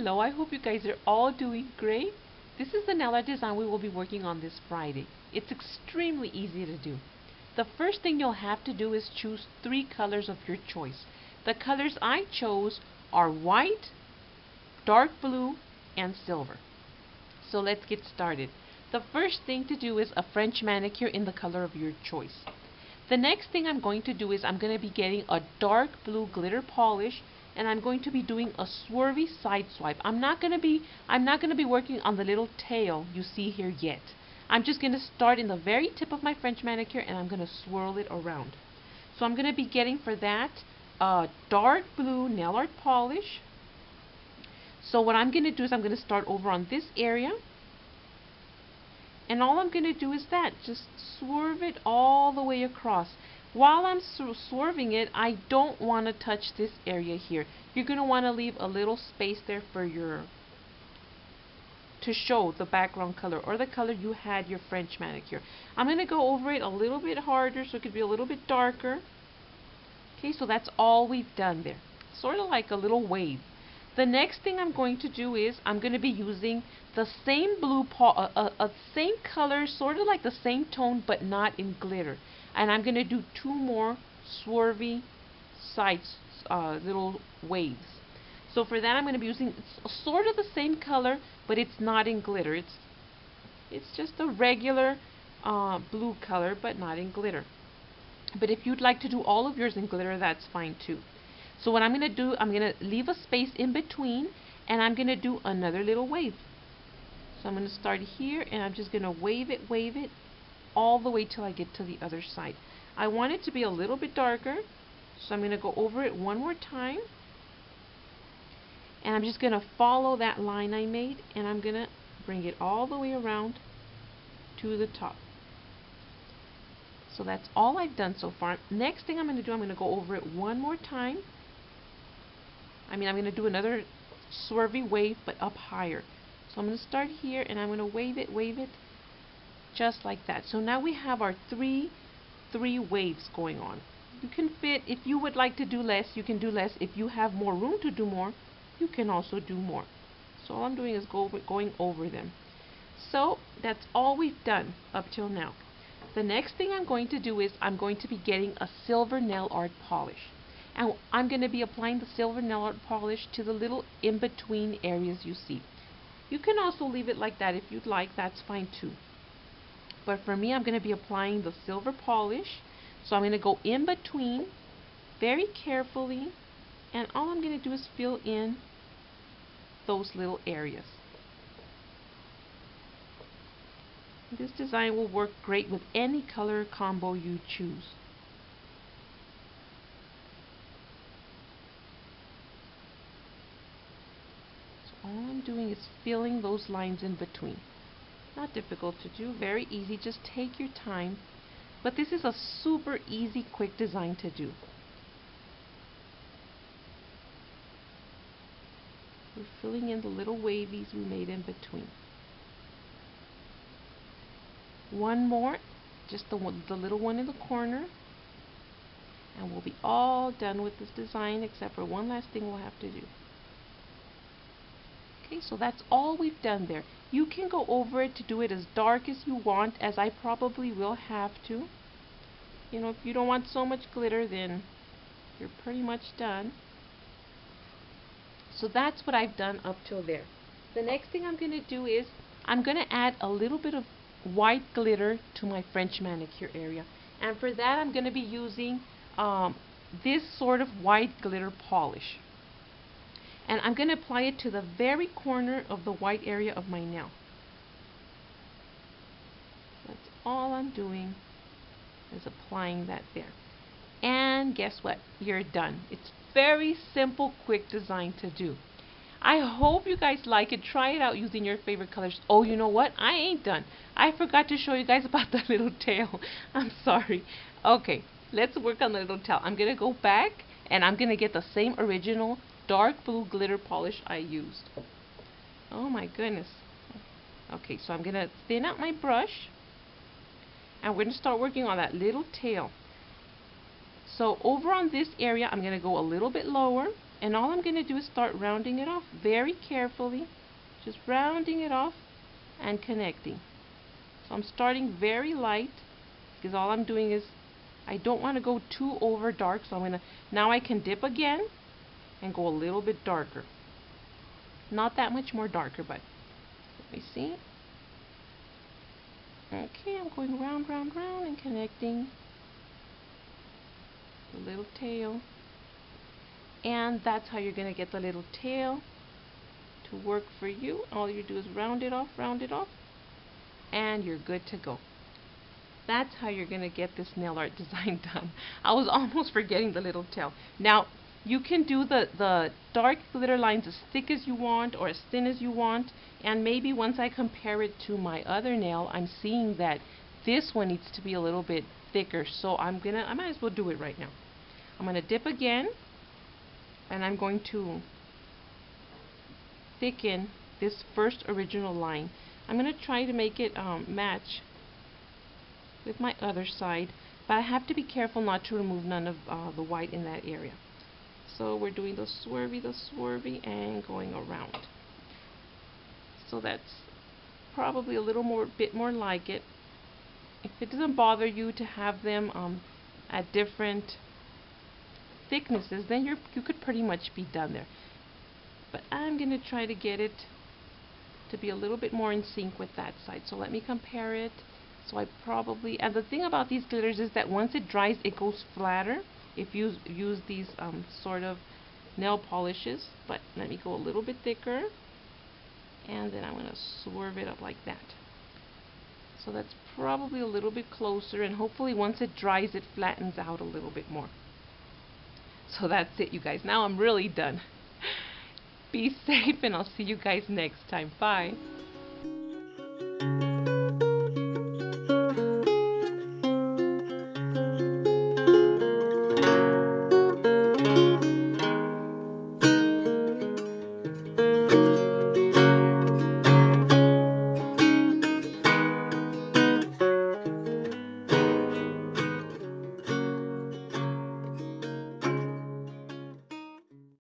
Hello, I hope you guys are all doing great. This is the nail art design we will be working on this Friday. It's extremely easy to do. The first thing you'll have to do is choose 3 colors of your choice. The colors I chose are white, dark blue, and silver. So let's get started. The first thing to do is a French manicure in the color of your choice. The next thing I'm going to do is I'm going to be getting a dark blue glitter polish, and I'm going to be doing a swervy side swipe. I'm not going to be working on the little tail you see here yet. I'm just going to start in the very tip of my French manicure, and I'm going to swirl it around. So I'm going to be getting for that a dark blue nail art polish. So what I'm going to do is I'm going to start over on this area, and all I'm going to do is just swerve it all the way across. While I'm swerving it, I don't want to touch this area here. You're going to want to leave a little space there for to show the background color or the color you had your French manicure. I'm going to go over it a little bit harder so it could be a little bit darker. Okay, so that's all we've done there. Sort of like a little wave. The next thing I'm going to do is I'm going to be using the same same color, sort of like the same tone, but not in glitter. And I'm going to do 2 more swervy sides, little waves. So for that I'm going to be using sort of the same color, but it's not in glitter. It's just a regular blue color, but not in glitter. But if you'd like to do all of yours in glitter, that's fine too. So what I'm going to do, I'm going to leave a space in between, and I'm going to do another little wave. So I'm going to start here, and I'm just going to wave it all the way till I get to the other side. I want it to be a little bit darker, so I'm going to go over it one more time, and I'm just going to follow that line I made, and I'm going to bring it all the way around to the top. So that's all I've done so far. Next thing I'm going to do, I'm going to go over it one more time. I'm going to do another swervy wave, but up higher. So I'm going to start here, and I'm going to wave it, just like that. So now we have our three waves going on. You can fit, if you would like to do less, you can do less. If you have more room to do more, you can also do more. So all I'm doing is going over them. So that's all we've done up till now. The next thing I'm going to do is I'm going to be getting a silver nail art polish. And I'm going to be applying the silver nail art polish to the little in-between areas you see. You can also leave it like that if you'd like, that's fine too. But for me, I'm going to be applying the silver polish. So I'm going to go in between very carefully, and all I'm going to do is fill in those little areas. This design will work great with any color combo you choose. So all I'm doing is filling those lines in between. Not difficult to do, very easy, just take your time. But this is a super easy, quick design to do. We're filling in the little wavies we made in between. One more, just the little one in the corner, and we'll be all done with this design except for one last thing we'll have to do. Okay, so that's all we've done there. You can go over it to do it as dark as you want, as I probably will have to. You know, if you don't want so much glitter, then you're pretty much done. So that's what I've done up till there. The next thing I'm going to do is I'm going to add a little bit of white glitter to my French manicure area. And for that I'm going to be using this sort of white glitter polish. And I'm going to apply it to the very corner of the white area of my nail. That's all I'm doing, is applying that there. And guess what? You're done. It's very simple, quick design to do. I hope you guys like it. Try it out using your favorite colors. Oh, you know what? I ain't done. I forgot to show you guys about the little tail. I'm sorry. Okay, let's work on the little tail. I'm going to go back, and I'm going to get the same original dark blue glitter polish I used. Oh my goodness. Okay, so I'm going to thin out my brush, and we're going to start working on that little tail. So over on this area, I'm going to go a little bit lower, And all I'm going to do is start rounding it off very carefully. Just rounding it off and connecting. So I'm starting very light because all I'm doing is I don't want to go too over dark. So I'm going to, now I can dip again and go a little bit darker. Not that much more darker, but let me see. Okay, I'm going round, round, round and connecting the little tail. And that's how you're going to get the little tail to work for you. All you do is round it off, and you're good to go. That's how you're going to get this nail art design done. I was almost forgetting the little tail. Now, you can do the dark glitter lines as thick as you want or as thin as you want, and maybe once I compare it to my other nail, I'm seeing that this one needs to be a little bit thicker, so I might as well do it right now. I'm going to dip again, and I'm going to thicken this first original line. I'm going to try to make it match with my other side, but I have to be careful not to remove none of the white in that area. So we're doing the swervy, and going around. So that's probably a little bit more like it. If it doesn't bother you to have them at different thicknesses, then you could pretty much be done there. But I'm going to try to get it to be a little bit more in sync with that side. So let me compare it. So I probably, and the thing about these glitters is that once it dries, it goes flatter if you use these sort of nail polishes. But let me go a little bit thicker, and then I'm going to swerve it up like that. So that's probably a little bit closer, and hopefully once it dries, it flattens out a little bit more. So that's it, you guys. Now I'm really done. Be safe, and I'll see you guys next time. Bye.